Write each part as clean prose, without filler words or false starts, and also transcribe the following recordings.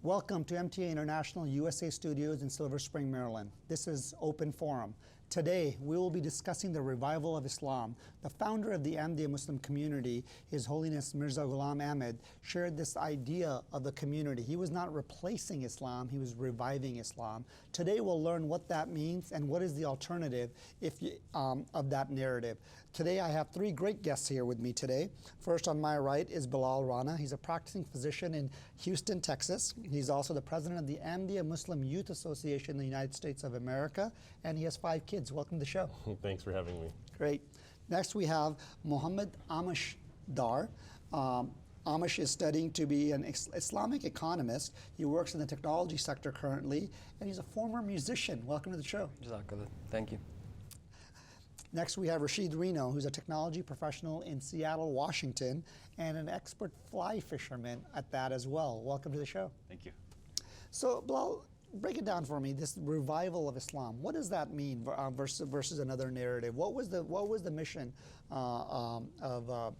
Welcome to MTA International USA Studios in Silver Spring, Maryland. This is Open Forum. Today, we will be discussing the revival of Islam. The founder of the Ahmadiyya Muslim community, His Holiness Mirza Ghulam Ahmad, shared this idea of the community. He was not replacing Islam, he was reviving Islam. Today, we'll learn what that means and what is the alternative of that narrative. Today, I have three great guests here with me today. First, on my right is Bilal Rana. He's a practicing physician in Houston, Texas. He's also the president of the Ahmadiyya Muslim Youth Association in the United States of America, and he has 5 kids. Welcome to the show. Thanks for having me. Great. Next we have Mohammed Amish Dar. Amish is studying to be an Islamic economist. He works in the technology sector currently, and he's a former musician. Welcome to the show. Jazakallah. Thank you. Next we have Rashid Reno, who's a technology professional in Seattle, Washington, and an expert fly fisherman at that as well. Welcome to the show. Thank you. So, Bilal, break it down for me. This revival of Islam. What does that mean versus another narrative? What was the mission of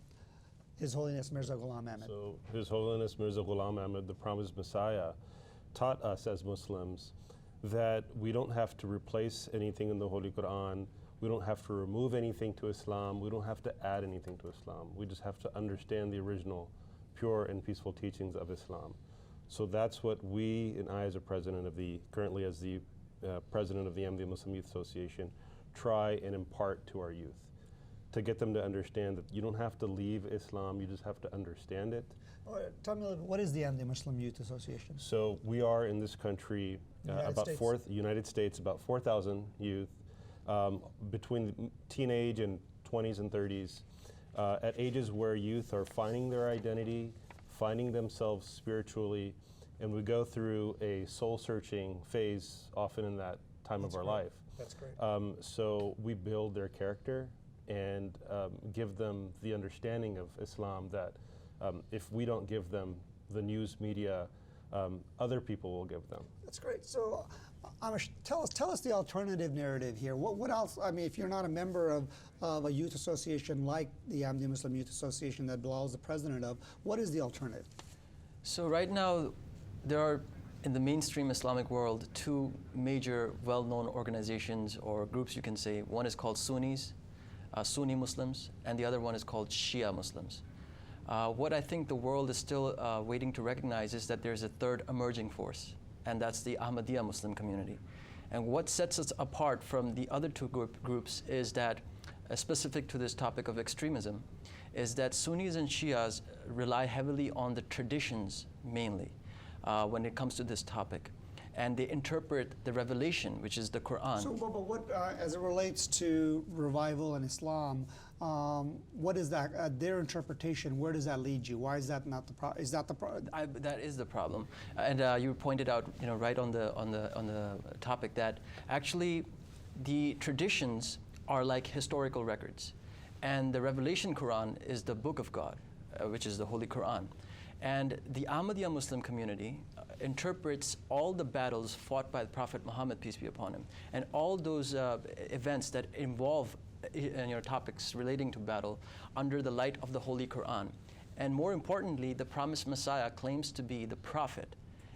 His Holiness Mirza Ghulam Ahmad? So, His Holiness Mirza Ghulam Ahmad, the promised Messiah, taught us as Muslims that we don't have to replace anything in the Holy Quran. We don't have to remove anything to Islam. We don't have to add anything to Islam. We just have to understand the original pure and peaceful teachings of Islam. So that's what we, and I as a president of currently as the president of the Ahmadiyya Muslim Youth Association, try and impart to our youth, to get them to understand that you don't have to leave Islam, you just have to understand it. Tell me a little bit, what is the Ahmadiyya Muslim Youth Association? So we are in this country, United States, about 4,000 youth, between the teenage and 20s and 30s, at ages where youth are finding their identity, finding themselves spiritually, and we go through a soul-searching phase often in that time of our life. That's great. So we build their character and give them the understanding of Islam that if we don't give them the news media, other people will give them. That's great. So, Amish, tell us the alternative narrative here. What else? I mean, if you're not a member of a youth association like the Ahmadiyya Muslim Youth Association that Bilal is the president of, what is the alternative? So right now, there are in the mainstream Islamic world 2 major well-known organizations or groups, you can say. One is called Sunnis, Sunni Muslims, and the other one is called Shia Muslims. What I think the world is still waiting to recognize is that there's a third emerging force, and that's the Ahmadiyya Muslim community. And what sets us apart from the other 2 groups is that, specific to this topic of extremism, is that Sunnis and Shias rely heavily on the traditions mainly when it comes to this topic. And they interpret the revelation, which is the Quran. So, but what, as it relates to revival and Islam, what is that, their interpretation, where does that lead you? Why is that not the problem? Is that the problem? That is the problem. And you pointed out, right on the topic that actually the traditions are like historical records. And the revelation Quran is the book of God, which is the Holy Quran. And the Ahmadiyya Muslim community interprets all the battles fought by the Prophet Muhammad, peace be upon him, and all those events that involve topics relating to battle under the light of the Holy Quran. And more importantly, the promised Messiah claims to be the Prophet,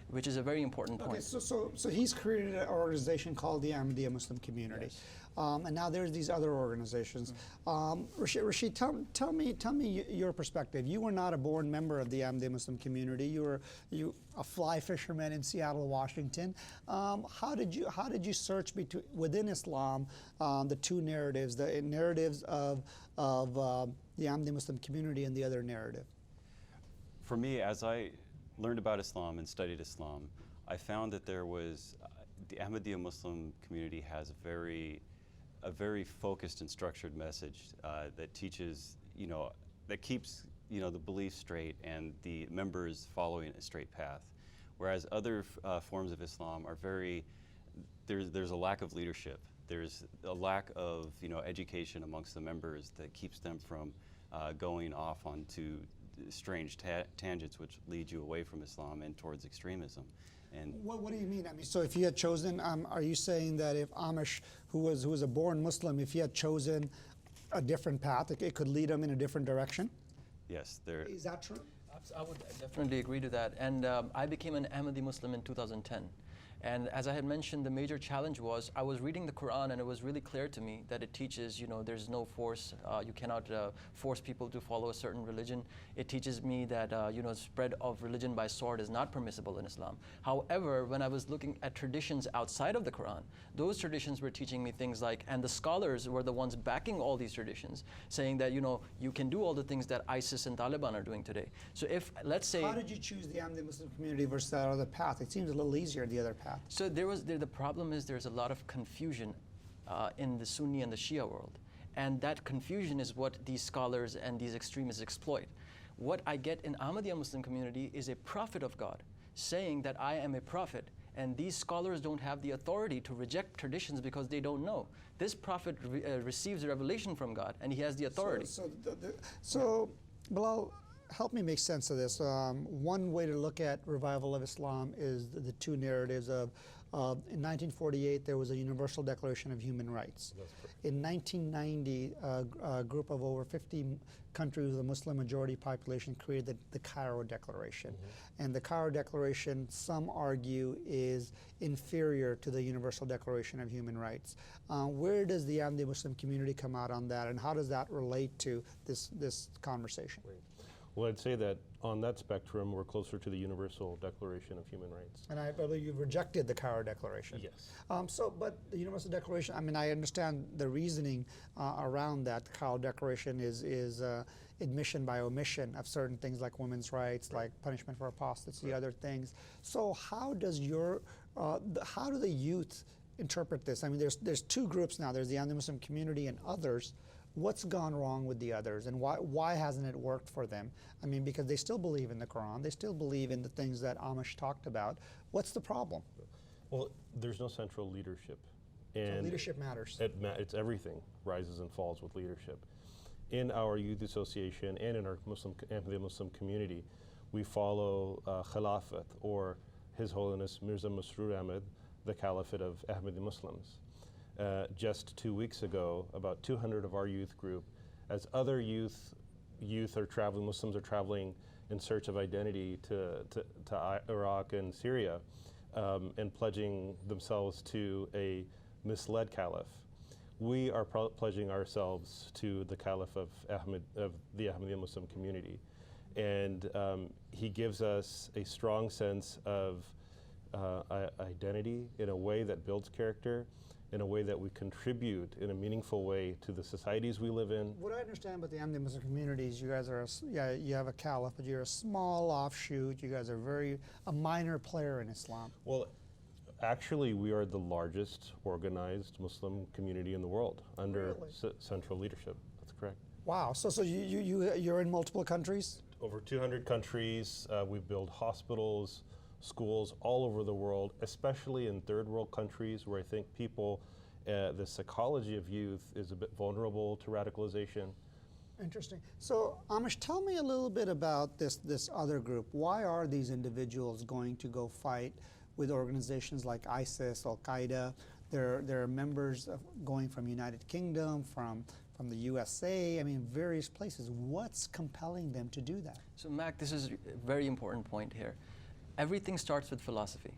which is a very important point. Okay, so he's created an organization called the Ahmadiyya Muslim Community, yes. And now there's these other organizations. Rashid, tell me your perspective. You were not a born member of the Ahmadiyya Muslim Community. You were a fly fisherman in Seattle, Washington. How did you search within Islam the 2 narratives, the narratives of the Ahmadiyya Muslim Community and the other narrative? For me, as I learned about Islam and studied Islam, I found that there was, the Ahmadiyya Muslim community has a very focused and structured message that teaches, that keeps, the belief straight and the members following a straight path. Whereas other forms of Islam are there's a lack of leadership. There's a lack of, education amongst the members that keeps them from going off onto strange tangents which lead you away from Islam and towards extremism. And what do you mean? I mean, so if he had chosen, are you saying that if Amish, who was a born Muslim, if he had chosen a different path, it could lead him in a different direction? yes, Is that true? I would definitely agree to that. And I became an Ahmadi Muslim in 2010. And as I had mentioned, the major challenge was I was reading the Quran, and it was really clear to me that it teaches, there's no force. You cannot force people to follow a certain religion. It teaches me that, spread of religion by sword is not permissible in Islam. However, when I was looking at traditions outside of the Quran, those traditions were teaching me things like, and the scholars were the ones backing all these traditions, saying that, you can do all the things that ISIS and Taliban are doing today. So if, let's say... How did you choose the Ahmadi Muslim community versus that other path? It seems a little easier, the other path. So the problem is there's a lot of confusion in the Sunni and the Shia world. And that confusion is what these scholars and these extremists exploit. What I get in Ahmadiyya Muslim community is a prophet of God saying that I am a prophet, and these scholars don't have the authority to reject traditions because they don't know. This prophet receives a revelation from God, and he has the authority. So Bilal, help me make sense of this. One way to look at revival of Islam is the two narratives of, in 1948, there was a Universal Declaration of Human Rights. In 1990, a group of over 50 countries with a Muslim majority population created the Cairo Declaration. And the Cairo Declaration, some argue, is inferior to the Universal Declaration of Human Rights. Where does the Ahmadi Muslim community come out on that, and how does that relate to this conversation? Well, I'd say that on that spectrum, we're closer to the Universal Declaration of Human Rights. And I believe you've rejected the Cairo Declaration. Yes. But the Universal Declaration, I mean, I understand the reasoning around that. The Cairo Declaration is admission by omission of certain things like women's rights, like punishment for apostasy, other things. So how does how do the youth interpret this? I mean, there's two groups now. There's the Ahmadi Muslim community and others. What's gone wrong with the others, and why hasn't it worked for them? I mean, because they still believe in the Quran, they still believe in the things that Amish talked about. What's the problem? Well, there's no central leadership. And so leadership matters. It's everything rises and falls with leadership. In our youth association and in our Ahmadiyya Muslim community, we follow Khilafat, or His Holiness Mirza Masroor Ahmad, the Caliphate of Ahmadi Muslims. Just 2 weeks ago, about 200 of our youth group, as other youth are traveling, Muslims are traveling in search of identity to Iraq and Syria, and pledging themselves to a misled caliph. We are pledging ourselves to the Caliph of the Ahmadiyya Muslim community. And he gives us a strong sense of identity in a way that builds character, in a way that we contribute in a meaningful way to the societies we live in. What I understand about the Ahmadi Muslim communities, you guys are, you have a caliph, but you're a small offshoot. You guys are a minor player in Islam. Well, actually, we are the largest organized Muslim community in the world under central leadership. That's correct. Wow. So you're in multiple countries? Over 200 countries. We build hospitals, schools all over the world, especially in third world countries where I think people, the psychology of youth is a bit vulnerable to radicalization. Interesting. So Amish, tell me a little bit about this other group. Why are these individuals going to go fight with organizations like ISIS, Al-Qaeda? They're members going from United Kingdom, from the USA, I mean, various places. What's compelling them to do that? So Mac, this is a very important point here. Everything starts with philosophy.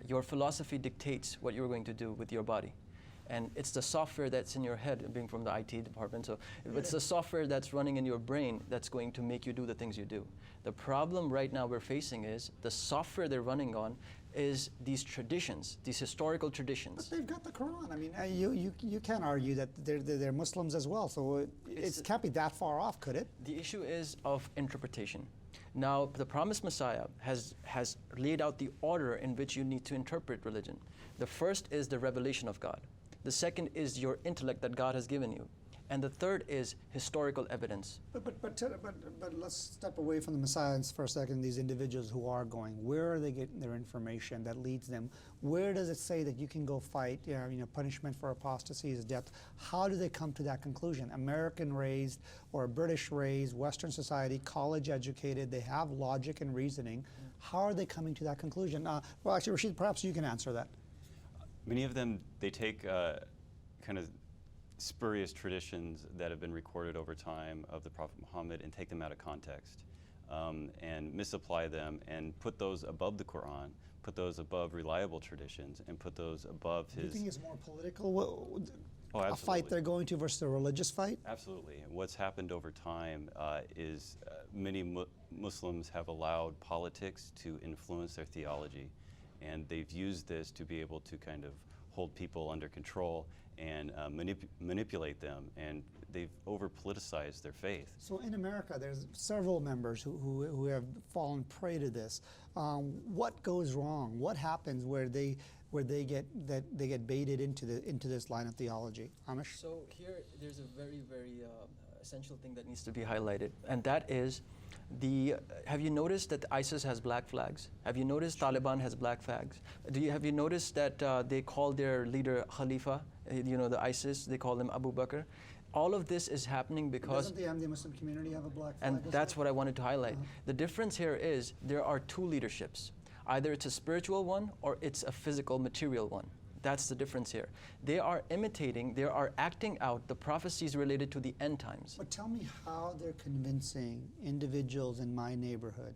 Your philosophy dictates what you're going to do with your body. And it's the software that's in your head, being from the IT department. So it's the software that's running in your brain that's going to make you do the things you do. The problem right now we're facing is the software they're running on is these traditions, these historical traditions. But they've got the Quran. I mean, you can't argue that they're Muslims as well. So it can't be that far off, could it? The issue is of interpretation. Now, the promised Messiah has laid out the order in which you need to interpret religion. The first is the revelation of God. The second is your intellect that God has given you. And the third is historical evidence. But let's step away from the Messiahs for a second, these individuals who are going. Where are they getting their information that leads them? Where does it say that you can go fight, punishment for apostasy is death? How do they come to that conclusion? American-raised or British-raised, Western society, college-educated, they have logic and reasoning. How are they coming to that conclusion? Well, actually, Rashid, perhaps you can answer that. Many of them, they take kind of spurious traditions that have been recorded over time of the Prophet Muhammad and take them out of context. and misapply them and put those above the Quran, put those above reliable traditions, and put those above Do you his. think it's more political? Oh, a fight absolutely. they're going to versus a religious fight? Absolutely. And what's happened over time is many Muslims have allowed politics to influence their theology, and they've used this to be able to kind of hold people under control and manipulate them, and they've over-politicized their faith. So in America, there's several members who have fallen prey to this. What goes wrong? What happens where they get baited into this line of theology? Amish? So here, there's a very, very essential thing that needs to be highlighted, and that is have you noticed that ISIS has black flags? Have you noticed Taliban has black flags? Have you noticed that they call their leader Khalifa, the ISIS, they call him Abu Bakr? All of this is happening because... Doesn't the Ahmadiyya Muslim community have a black flag? And that's what I wanted to highlight. The difference here is there are two leaderships. Either it's a spiritual one or it's a physical, material one. That's the difference here. They are imitating, they are acting out the prophecies related to the end times. But tell me how they're convincing individuals in my neighborhood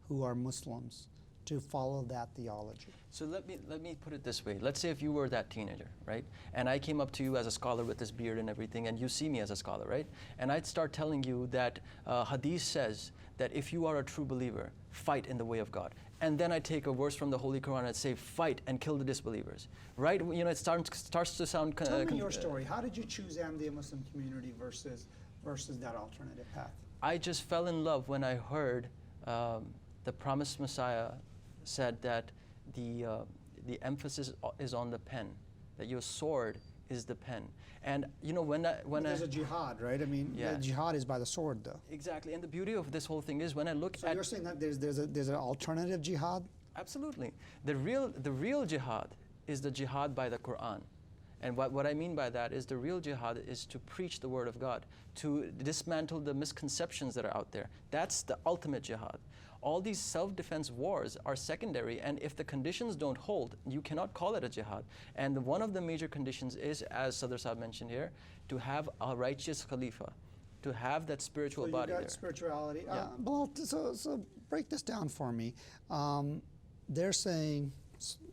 who are Muslims to follow that theology. So let me put it this way. Let's say if you were that teenager, right? And I came up to you as a scholar with this beard and everything, and you see me as a scholar, right? And I'd start telling you that Hadith says that if you are a true believer, fight in the way of God. And then I take a verse from the Holy Quran and say, fight and kill the disbelievers. Right? It starts to sound... Tell me your story. How did you choose Ahmadiyya Muslim community versus that alternative path? I just fell in love when I heard the promised Messiah said that the emphasis is on the pen, that your sword is the pen. And when there's a jihad, right? I mean, Yeah. the jihad is by the sword, though. Exactly, and the beauty of this whole thing is when I look So at... you're saying that there's an alternative jihad? Absolutely. The real jihad is the jihad by the Quran. And what I mean by that is the real jihad is to preach the word of God, to dismantle the misconceptions that are out there. That's the ultimate jihad. All these self-defense wars are secondary, and if the conditions don't hold, you cannot call it a jihad. And one of the major conditions is, as Sadr Saab mentioned here, to have a righteous Khalifa, to have that spiritual So body you've got there. spirituality. Yeah. Bilal, so break this down for me. They're saying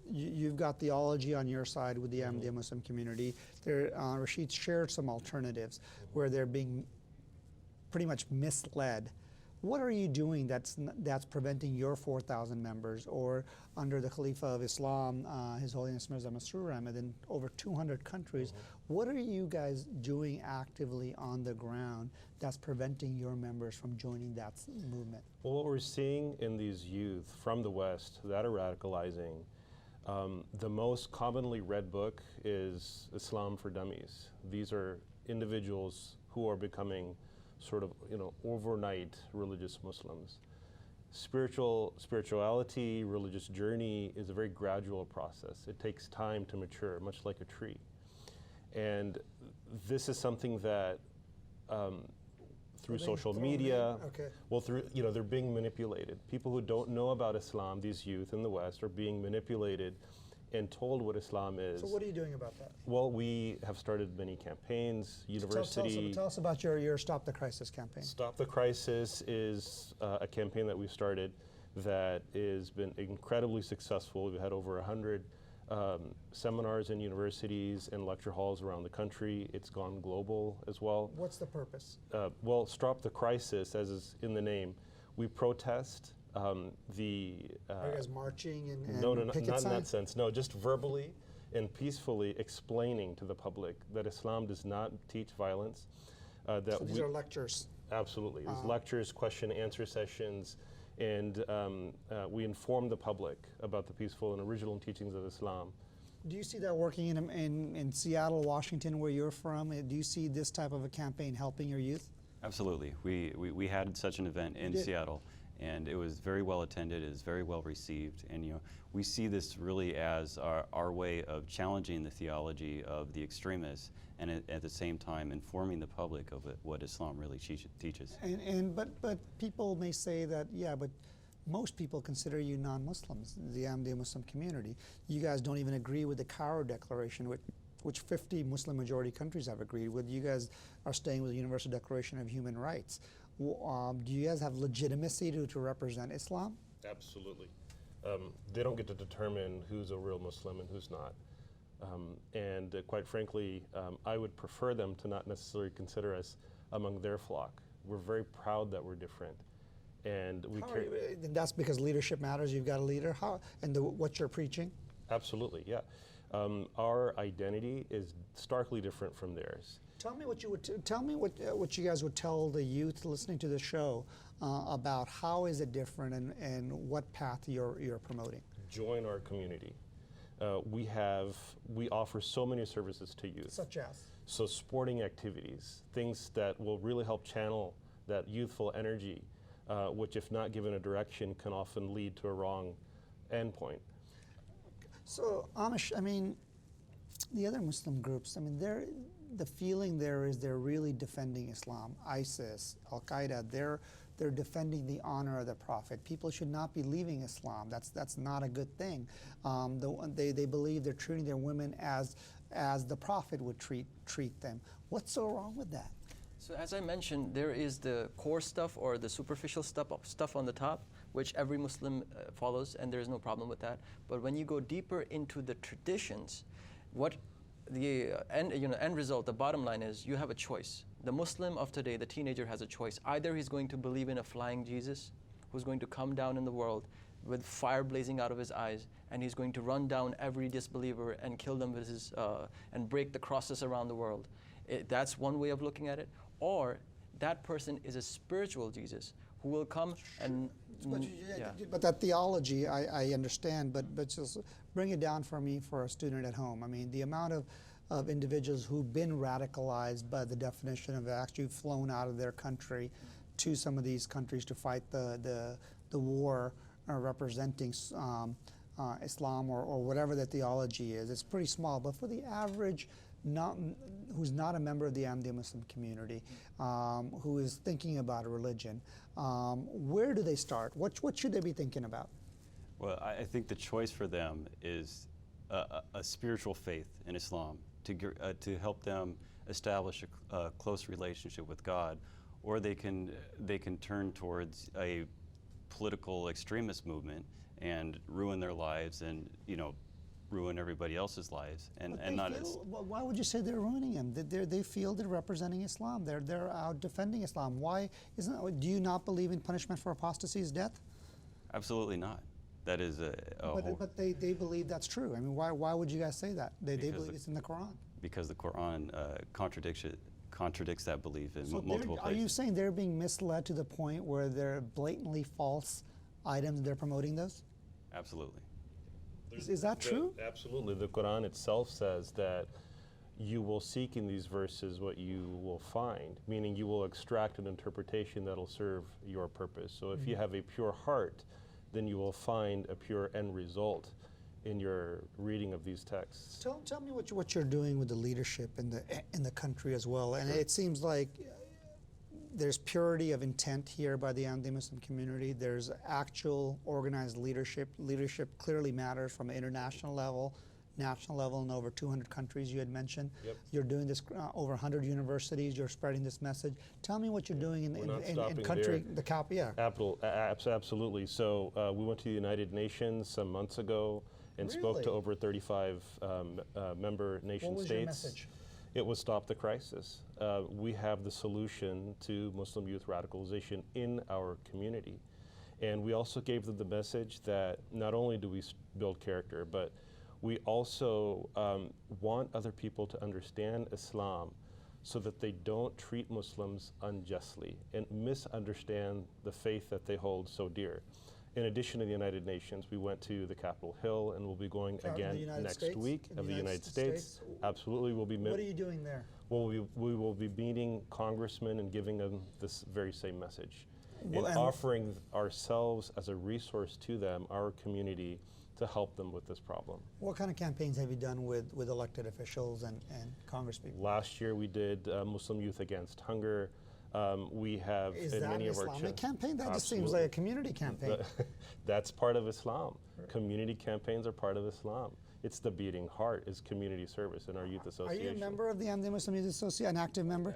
you've got theology on your side with the Ahmadiyya Muslim community. Rashid shared some alternatives where they're being pretty much misled. What are you doing that's preventing your 4,000 members, or under the Khalifa of Islam, His Holiness Mirza Masroor Ahmad, in over 200 countries, what are you guys doing actively on the ground that's preventing your members from joining that movement? Well, what we're seeing in these youth from the West that are radicalizing, the most commonly read book is Islam for Dummies. These are individuals who are becoming sort of, overnight religious Muslims. Spirituality, religious journey is a very gradual process. It takes time to mature, much like a tree. And this is something that through social media, well, they're being manipulated. People who don't know about Islam, these youth in the West, are being manipulated and told what Islam is. So what are you doing about that? Well, we have started many campaigns, university. Tell us about your Stop the Crisis campaign. Stop the Crisis is a campaign that we started that has been incredibly successful. We've had over 100 seminars in universities and lecture halls around the country. It's gone global as well. What's the purpose? Well, Stop the Crisis, as is in the name, we protest are you guys marching and no, picket not in signs? that sense. No, just verbally and peacefully explaining to the public that Islam does not teach violence. So these are lectures. Absolutely. There's lectures, question and answer sessions, and we inform the public about the peaceful and original teachings of Islam. Do you see that working in Seattle, Washington, where you're from? Do you see this type of a campaign helping your youth? Absolutely. We had such an event in Seattle, and it was very well attended, it was very well received, and we see this really as our way of challenging the theology of the extremists, and at the same time informing the public of what Islam really teaches. But people may say that, yeah, but most people consider you non-Muslims, the Ahmadiyya Muslim community. You guys don't even agree with the Cairo Declaration, which 50 Muslim majority countries have agreed with. You guys are staying with the Universal Declaration of Human Rights. Do you guys have legitimacy to represent Islam? Absolutely. They don't get to determine who's a real Muslim and who's not. Quite frankly, I would prefer them to not necessarily consider us among their flock. We're very proud that we're different. And we And that's because leadership matters. You've got a leader. What you're preaching? Absolutely, yeah. Our identity is starkly different from theirs. Tell me what you would tell me what you guys would tell the youth listening to the show about how is it different and what path you're promoting. Join our community. We offer so many services to youth. Such as? So sporting activities, things that will really help channel that youthful energy, which if not given a direction can often lead to a wrong endpoint. So Amish, I mean, the other Muslim groups, I mean, the feeling there is they're really defending Islam. ISIS, Al-Qaeda, they're defending the honor of the Prophet. People should not be leaving Islam. That's not a good thing. They believe they're treating their women as the Prophet would treat them. What's so wrong with that? So as I mentioned, there is the core stuff or the superficial stuff on the top, which every Muslim follows, and there is no problem with that. But when you go deeper into the traditions, what the end result, the bottom line is you have a choice. The Muslim of today, the teenager, has a choice. Either he's going to believe in a flying Jesus who's going to come down in the world with fire blazing out of his eyes, and he's going to run down every disbeliever and kill them with his, and break the crosses around the world. That's one way of looking at it. Or that person is a spiritual Jesus who will come and... But that theology, I understand, but just bring it down for me for a student at home. I mean, the amount of individuals who've been radicalized by the definition of actually flown out of their country to some of these countries to fight the war representing Islam or whatever the theology is, it's pretty small. But for the average who's not a member of the Ahmadiyya Muslim community, who is thinking about a religion, where do they start? What should they be thinking about? Well, I think the choice for them is a spiritual faith in Islam to help them establish a close relationship with God, or they can turn towards a political extremist movement and ruin their lives and ruin everybody else's lives and not as. Why would you say they're ruining them? They feel they're representing Islam. They're out defending Islam. Why isn't? Do you not believe in punishment for apostasy is death? Absolutely not. That is But they believe that's true. I mean, why would you guys say that? They believe it's in the Quran. Because the Quran contradicts that belief in multiple places. Are you saying they're being misled to the point where they're blatantly false items? They're promoting those? Absolutely. Is that true? Absolutely. The Quran itself says that you will seek in these verses what you will find, meaning you will extract an interpretation that'll serve your purpose. So if you have a pure heart, then you will find a pure end result in your reading of these texts. Tell me what you're doing with the leadership in the country as well. And it seems like there's purity of intent here by the Ahmadiyya Muslim community. There's actual organized leadership. Leadership clearly matters from an international level, national level, in over 200 countries you had mentioned. Yep. You're doing this over 100 universities. You're spreading this message. Tell me what you're doing in country, the cap. Yeah. Absolutely. So we went to the United Nations some months ago and spoke to over 35 member nation what was states. Your message? It was stop the crisis. We have the solution to Muslim youth radicalization in our community. And we also gave them the message that not only do we build character, but we also want other people to understand Islam so that they don't treat Muslims unjustly and misunderstand the faith that they hold so dear. In addition to the United Nations, we went to the Capitol Hill and we'll be going again next week of the United States. Absolutely, we'll be. What are you doing there? Well, we will be meeting congressmen and giving them this very same message, Well, and and- offering ourselves as a resource to them, our community, to help them with this problem. What kind of campaigns have you done with elected officials and congresspeople? Last year we did Muslim Youth Against Hunger. We have Is in that many an of our Islamic campaign? That just seems Absolutely. like a community campaign. That's part of Islam. Community campaigns are part of Islam. It's the beating heart is community service in our youth Are association. you a member of the Ahmadiyya Muslim Youth Association, an active member?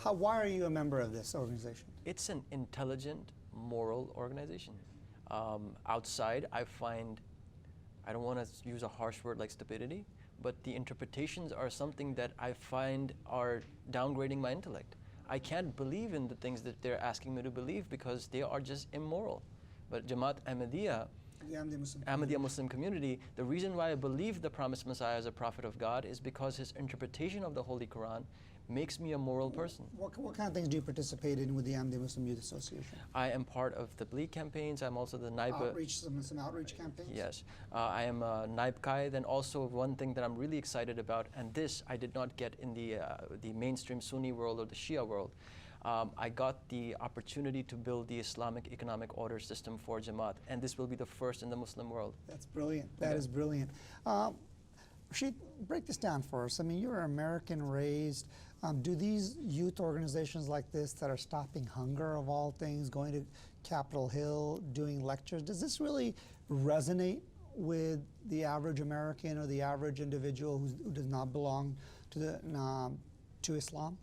Why are you a member of this organization? It's an intelligent, moral organization. Outside, I find, I don't want to use a harsh word like stupidity, but the interpretations are something that I find are downgrading my intellect. I can't believe in the things that they're asking me to believe because they are just immoral. But Jamaat Ahmadiyya, The Ahmadiyya Muslim community, the reason why I believe the promised Messiah is a prophet of God is because his interpretation of the Holy Quran makes me a moral person. What kind of things do you participate in with the Ahmadiyya Muslim Youth Association? I am part of the Bleak campaigns. I'm also the Naib. Some outreach campaigns? Yes. I am a Naib Kai. Then also one thing that I'm really excited about, and this I did not get in the mainstream Sunni world or the Shia world. I got the opportunity to build the Islamic economic order system for Jamaat, and this will be the first in the Muslim world. That's brilliant. That is brilliant. Rashid, break this down for us. I mean, you're American raised. Do these youth organizations like this that are stopping hunger of all things, going to Capitol Hill, doing lectures, does this really resonate with the average American or the average individual who does not belong to to Islam?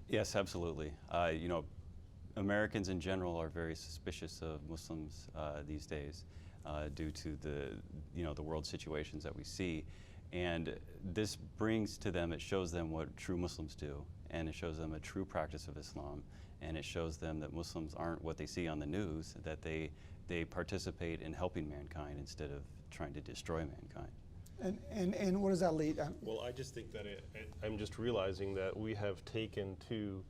Yes, absolutely. Americans in general are very suspicious of Muslims these days due to the world situations that we see. And this brings to them, it shows them what true Muslims do, and it shows them a true practice of Islam, and it shows them that Muslims aren't what they see on the news, that they participate in helping mankind instead of trying to destroy mankind. And what does that lead? Well, I just think that I'm just realizing that we have taken two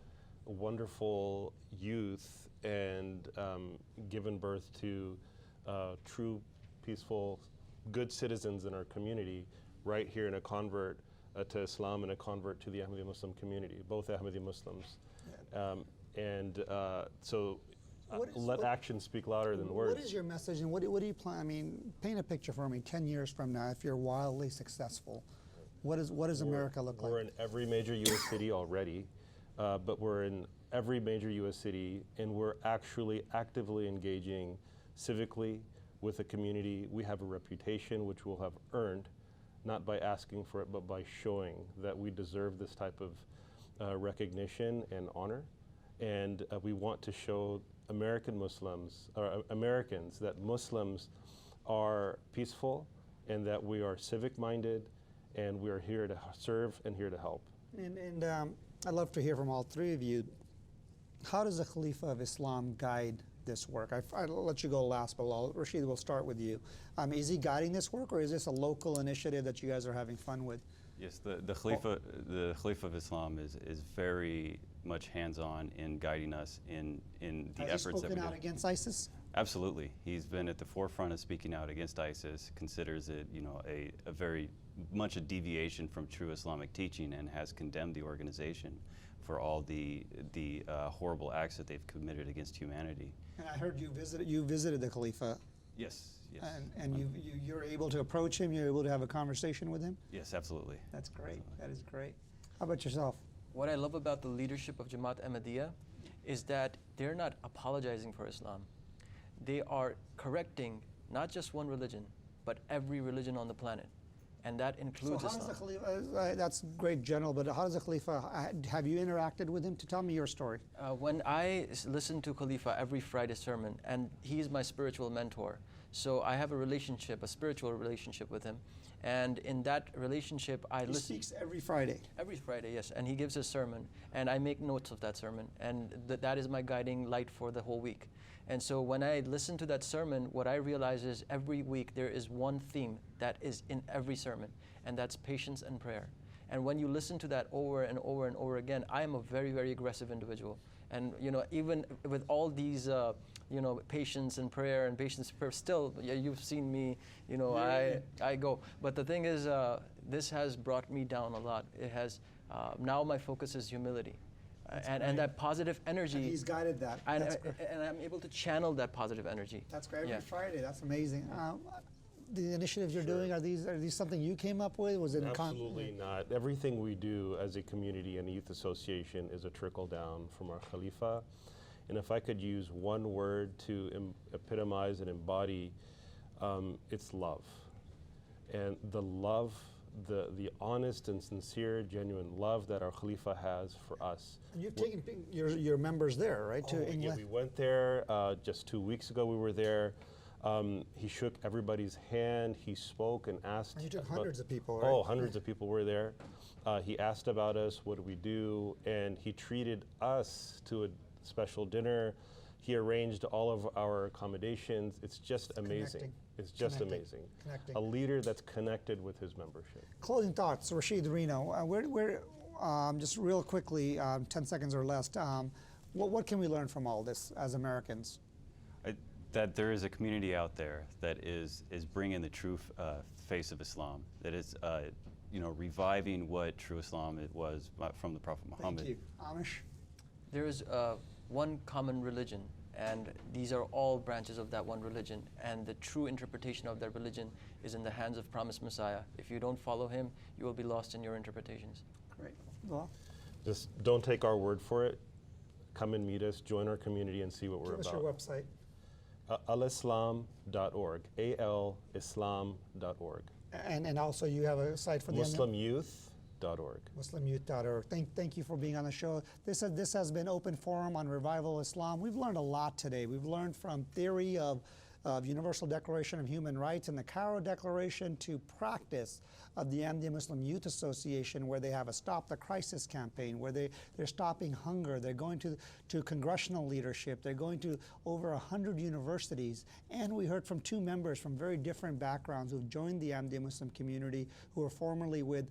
wonderful youth and given birth to true, peaceful, good citizens in our community right here in a convert to Islam and a convert to the Ahmadiyya Muslim community, both Ahmadiyya Muslims. Let actions speak louder than words. What is your message, and what do you plan? I mean, paint a picture for me 10 years from now if you're wildly successful. What does America look like? We're in every major U.S. city already, but we're in every major U.S. city, and we're actually actively engaging civically with the community. We have a reputation which we'll have earned, not by asking for it, but by showing that we deserve this type of recognition and honor. And we want to show American Muslims, or Americans, that Muslims are peaceful and that we are civic-minded and we are here to serve and here to help. And I'd love to hear from all three of you. How does the Khalifa of Islam guide this work? I'll let you go last, but Rashid, we'll start with you. Is he guiding this work, or is this a local initiative that you guys are having fun with? Yes, the Khalifa of Islam is very much hands-on in guiding us in the efforts that we do. Has he spoken out against ISIS? Absolutely. He's been at the forefront of speaking out against ISIS, considers it a very much a deviation from true Islamic teaching, and has condemned the organization for all the horrible acts that they've committed against humanity. And I heard you visited the Khalifa. Yes. Yes. And you're able to approach him, you're able to have a conversation with him? Yes, absolutely. That's great. Absolutely. That is great. How about yourself? What I love about the leadership of Jamaat Ahmadiyya is that they're not apologizing for Islam. They are correcting not just one religion, but every religion on the planet. And that includes So how Islam. does the Khalifa, that's great, General, but how does the Khalifa, have you interacted with him? To tell me your story. When I listen to Khalifa every Friday sermon, and he's my spiritual mentor, so I have a spiritual relationship with him. And in that relationship, I listen. He speaks every Friday. Every Friday, yes. And he gives a sermon, and I make notes of that sermon. And that is my guiding light for the whole week. And so when I listen to that sermon, what I realize is every week there is one theme that is in every sermon, and that's patience and prayer. And when you listen to that over and over and over again, I am a very, very aggressive individual. And even with all these patience and prayer, still, you've seen me, I go. But the thing is, this has brought me down a lot. It has, now my focus is humility. And that positive energy. And he's guided that. And I'm able to channel that positive energy. That's great. Every Friday. That's amazing. The initiatives you're doing, are these something you came up with? Was it Absolutely not. Everything we do as a community and a youth association is a trickle down from our Khalifa. And if I could use one word to epitomize and embody, it's love. And the love the honest and sincere, genuine love that our Khalifa has for us. And you've taken your members there, right, to Yeah, England? we went there just 2 weeks ago. We were there. He shook everybody's hand. He spoke and asked. And you took about- hundreds of people, right? Oh, hundreds of people were there. He asked about us, what do we do, and he treated us to a special dinner. He arranged all of our accommodations. It's just amazing. Connecting. It's just Connecting. amazing. Connecting. A leader that's connected with his membership. Closing thoughts, Rashid Reno. Just real quickly, 10 seconds or less. What can we learn from all this as Americans? That there is a community out there that is bringing the true face of Islam. That is, reviving what true Islam it was from the Prophet Muhammad. Thank you. Amish? There is one common religion, and these are all branches of that one religion, and the true interpretation of that religion is in the hands of promised Messiah. If you don't follow him, you will be lost in your interpretations. Great. Well, Just don't take our word for it. Come and meet us, join our community, and see what we're give us about. your website. alislam.org, alislam.org. And also you have a site for the MuslimYouth.org. MuslimYouth.org. Thank you for being on the show. This has been Open Forum on Revival Islam. We've learned a lot today. We've learned from theory of Universal Declaration of Human Rights and the Cairo Declaration to practice of the Ahmadiyya Muslim Youth Association, where they have a Stop the Crisis campaign, where they're stopping hunger, they're going to congressional leadership, they're going to over 100 universities, and we heard from two members from very different backgrounds who've joined the Ahmadiyya Muslim community, who were formerly with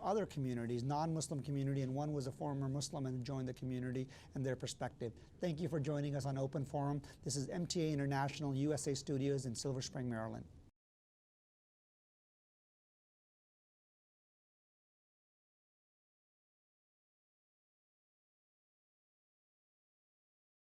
other communities, non-Muslim community, and one was a former Muslim and joined the community, and their perspective. Thank you for joining us on Open Forum. This is MTA International USA Studios in Silver Spring, Maryland.